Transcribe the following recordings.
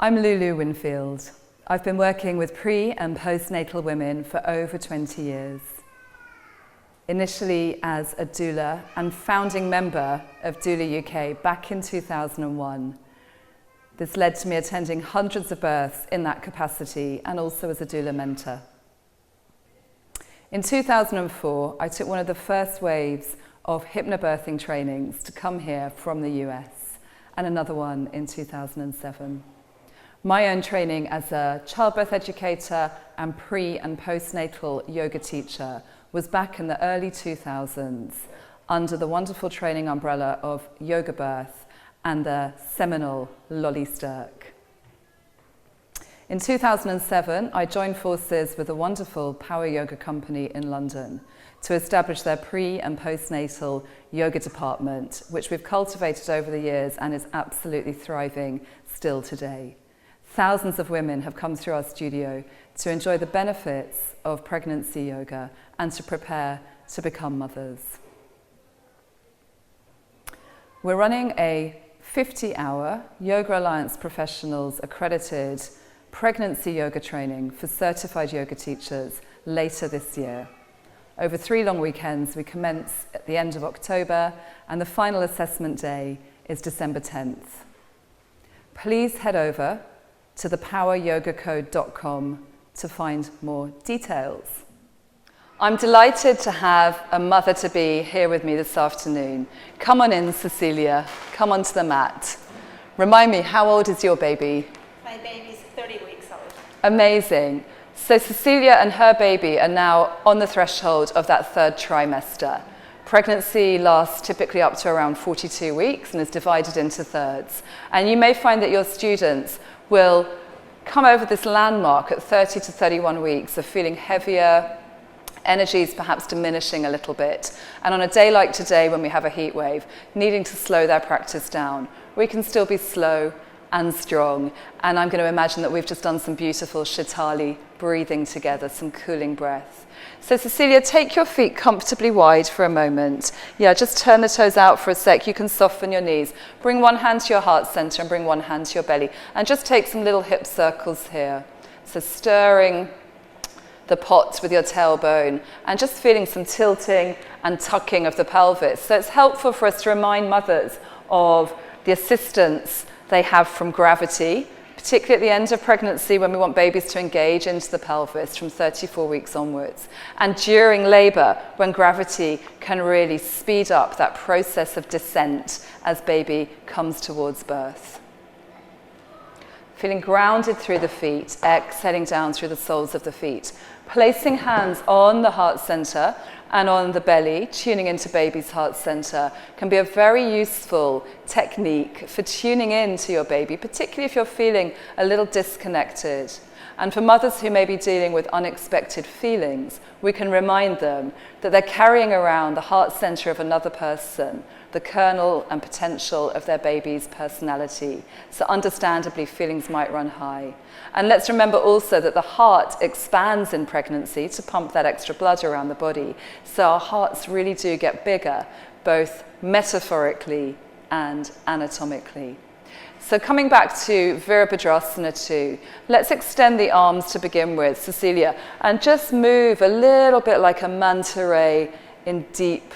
I'm Lulu Winfield. I've been working with pre- and postnatal women for over 20 years. Initially as a doula and founding member of Doula UK back in 2001. This led to me attending hundreds of births in that capacity and also as a doula mentor. In 2004, I took one of the first waves of hypnobirthing trainings to come here from the US, and another one in 2007. My own training as a childbirth educator and pre- and postnatal yoga teacher was back in the early 2000s under the wonderful training umbrella of Yoga Birth and the seminal Lolly Stirk. In 2007, I joined forces with a wonderful power yoga company in London to establish their pre- and postnatal yoga department, which we've cultivated over the years and is absolutely thriving still today. Thousands of women have come through our studio to enjoy the benefits of pregnancy yoga and to prepare to become mothers. We're running a 50-hour Yoga Alliance Professionals accredited pregnancy yoga training for certified yoga teachers later this year. Over 3 long weekends, we commence at the end of October, and the final assessment day is December 10th. Please head over to thepoweryogacode.com to find more details. I'm delighted to have a mother-to-be here with me this afternoon. Come on in, Cecilia. Come onto the mat. Remind me, how old is your baby? My baby's 30 weeks old. Amazing. So Cecilia and her baby are now on the threshold of that 3rd trimester. Pregnancy lasts typically up to around 42 weeks and is divided into thirds. And you may find that your students will come over this landmark at 30 to 31 weeks of feeling heavier, energies perhaps diminishing a little bit. And on a day like today, when we have a heat wave, needing to slow their practice down. We can still be slow and strong. And I'm going to imagine that we've just done some beautiful Shitali breathing together, some cooling breath. So Cecilia, take your feet comfortably wide for a moment. Yeah, just turn the toes out for a sec. You can soften your knees. Bring one hand to your heart center and bring one hand to your belly. And just take some little hip circles here. So stirring the pot with your tailbone and just feeling some tilting and tucking of the pelvis. So it's helpful for us to remind mothers of the assistance they have from gravity, particularly at the end of pregnancy when we want babies to engage into the pelvis from 34 weeks onwards. And during labor, when gravity can really speed up that process of descent as baby comes towards birth. Feeling grounded through the feet, exhaling down through the soles of the feet. Placing hands on the heart center and on the belly, tuning into baby's heart center, can be a very useful technique for tuning in to your baby, particularly if you're feeling a little disconnected. And for mothers who may be dealing with unexpected feelings, we can remind them that they're carrying around the heart center of another person, the kernel and potential of their baby's personality. So understandably, feelings might run high. And let's remember also that the heart expands in pregnancy to pump that extra blood around the body. So our hearts really do get bigger, both metaphorically and anatomically. So coming back to Virabhadrasana 2, let's extend the arms to begin with, Cecilia, and just move a little bit like a manta ray in deep,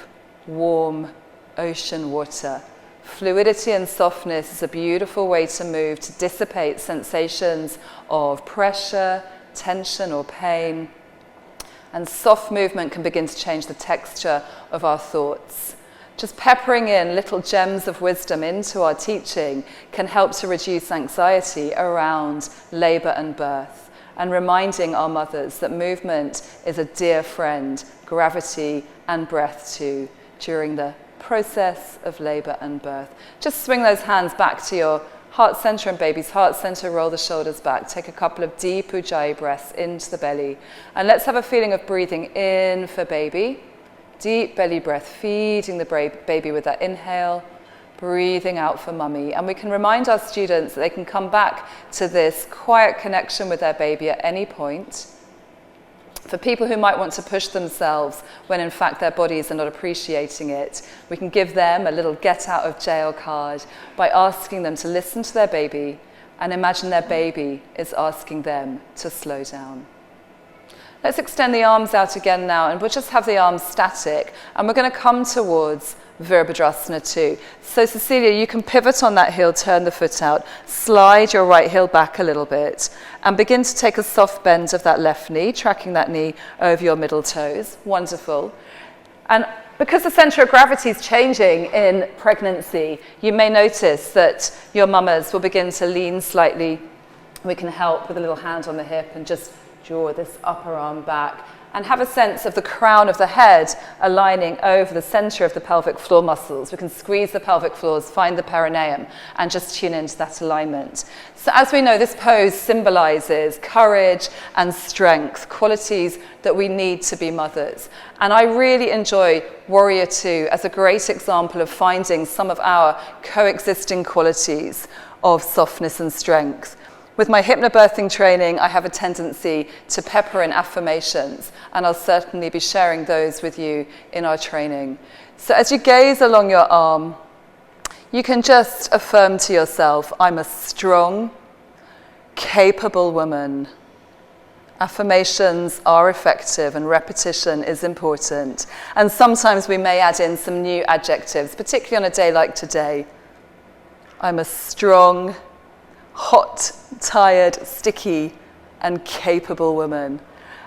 warm ocean water. Fluidity and softness is a beautiful way to move, to dissipate sensations of pressure, tension, or pain. And soft movement can begin to change the texture of our thoughts. Just peppering in little gems of wisdom into our teaching can help to reduce anxiety around labor and birth, and reminding our mothers that movement is a dear friend, gravity and breath too, during the process of labor and birth. Just swing those hands back to your heart center and baby's heart center, roll the shoulders back. Take a couple of deep ujjayi breaths into the belly. And let's have a feeling of breathing in for baby. Deep belly breath, feeding the baby with that inhale, breathing out for mummy. And we can remind our students that they can come back to this quiet connection with their baby at any point. For people who might want to push themselves when in fact their bodies are not appreciating it, we can give them a little get out of jail card by asking them to listen to their baby, and imagine their baby is asking them to slow down. Let's extend the arms out again now, and we'll just have the arms static, and we're going to come towards Virabhadrasana 2. So Cecilia, you can pivot on that heel, turn the foot out, slide your right heel back a little bit, and begin to take a soft bend of that left knee, tracking that knee over your middle toes. Wonderful. And because the center of gravity is changing in pregnancy, you may notice that your mamas will begin to lean slightly. We can help with a little hand on the hip and just draw this upper arm back and have a sense of the crown of the head aligning over the center of the pelvic floor muscles. We can squeeze the pelvic floors, find the perineum, and just tune into that alignment. So as we know, this pose symbolizes courage and strength, qualities that we need to be mothers. And I really enjoy Warrior 2 as a great example of finding some of our coexisting qualities of softness and strength. With my hypnobirthing training, I have a tendency to pepper in affirmations, and I'll certainly be sharing those with you in our training. So as you gaze along your arm, you can just affirm to yourself, I'm a strong, capable woman. Affirmations are effective and repetition is important. And sometimes we may add in some new adjectives, particularly on a day like today. I'm a strong, hot, tired, sticky, and capable woman.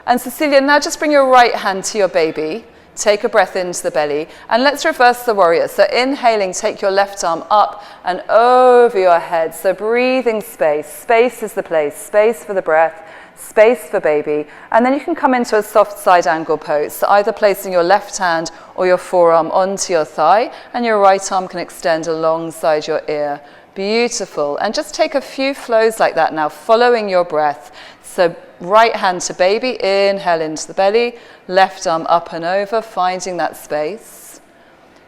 And Cecilia, now just bring your right hand to your baby. Take a breath into the belly. And let's reverse the warrior. So inhaling, take your left arm up and over your head. So breathing space. Space is the place. Space for the breath. Space for baby. And then you can come into a soft side angle pose. So either placing your left hand or your forearm onto your thigh. And your right arm can extend alongside your ear. Beautiful. And just take a few flows like that now, following your breath. So right hand to baby, inhale into the belly, left arm up and over, finding that space.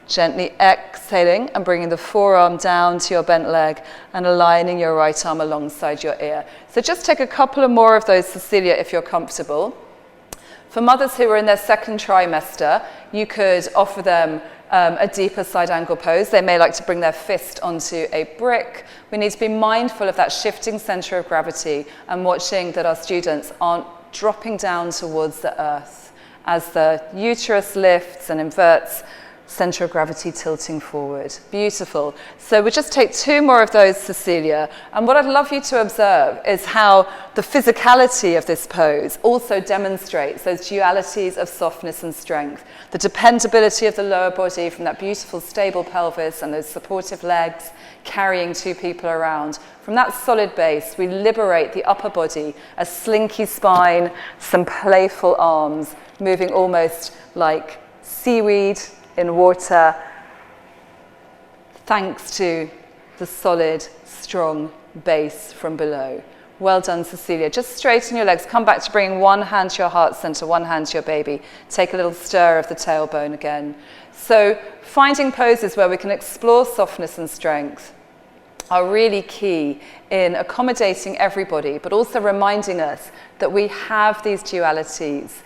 Gently exhaling and bringing the forearm down to your bent leg and aligning your right arm alongside your ear. So just take a couple of more of those, Cecilia, if you're comfortable. For mothers who are in their second trimester, you could offer them a deeper side angle pose. They may like to bring their fist onto a brick. We need to be mindful of that shifting center of gravity and watching that our students aren't dropping down towards the earth as the uterus lifts and inverts, center of gravity tilting forward. Beautiful. So we'll just take two more of those, Cecilia. And what I'd love you to observe is how the physicality of this pose also demonstrates those dualities of softness and strength. The dependability of the lower body from that beautiful stable pelvis and those supportive legs carrying two people around. From that solid base, we liberate the upper body, a slinky spine, some playful arms, moving almost like seaweed in water, thanks to the solid, strong base from below. Well done, Cecilia. Just straighten your legs. Come back to bringing one hand to your heart center, one hand to your baby. Take a little stir of the tailbone again. So finding poses where we can explore softness and strength are really key in accommodating everybody, but also reminding us that we have these dualities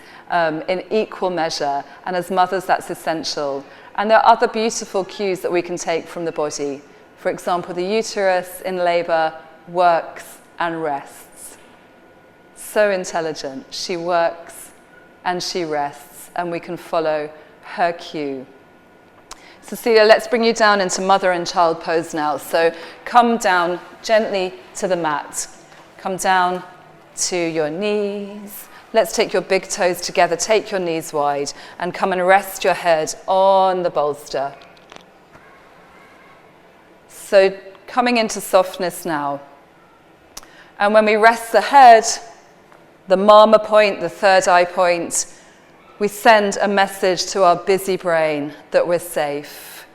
in equal measure, and as mothers that's essential. And there are other beautiful cues that we can take from the body. For example, the uterus in labor works and rests. So intelligent. She works and she rests, and we can follow her cue. Cecilia, let's bring you down into mother and child pose now. So come down gently to the mat. Come down to your knees. Let's take your big toes together, take your knees wide, and come and rest your head on the bolster. So coming into softness now. And when we rest the head, the mama point, the third eye point, we send a message to our busy brain that we're safe.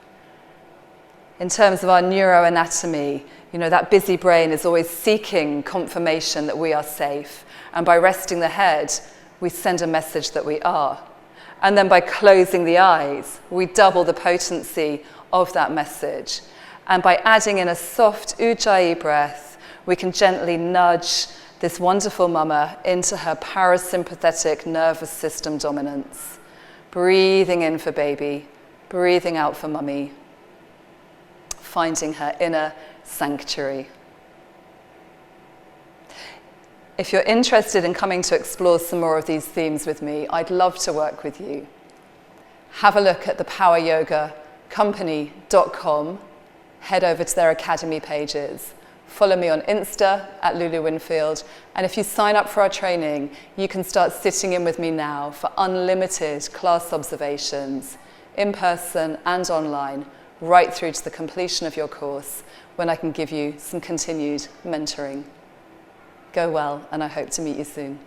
In terms of our neuroanatomy, you know, that busy brain is always seeking confirmation that we are safe. And by resting the head, we send a message that we are. And then by closing the eyes, we double the potency of that message. And by adding in a soft ujjayi breath, we can gently nudge this wonderful mama into her parasympathetic nervous system dominance. Breathing in for baby, breathing out for mummy. Finding her inner sanctuary. If you're interested in coming to explore some more of these themes with me, I'd love to work with you. Have a look at the poweryogacompany.com. Head over to their academy pages. Follow me on Insta at Lulu Winfield. And if you sign up for our training, you can start sitting in with me now for unlimited class observations, in person and online, right through to the completion of your course, when I can give you some continued mentoring. Go well, and I hope to meet you soon.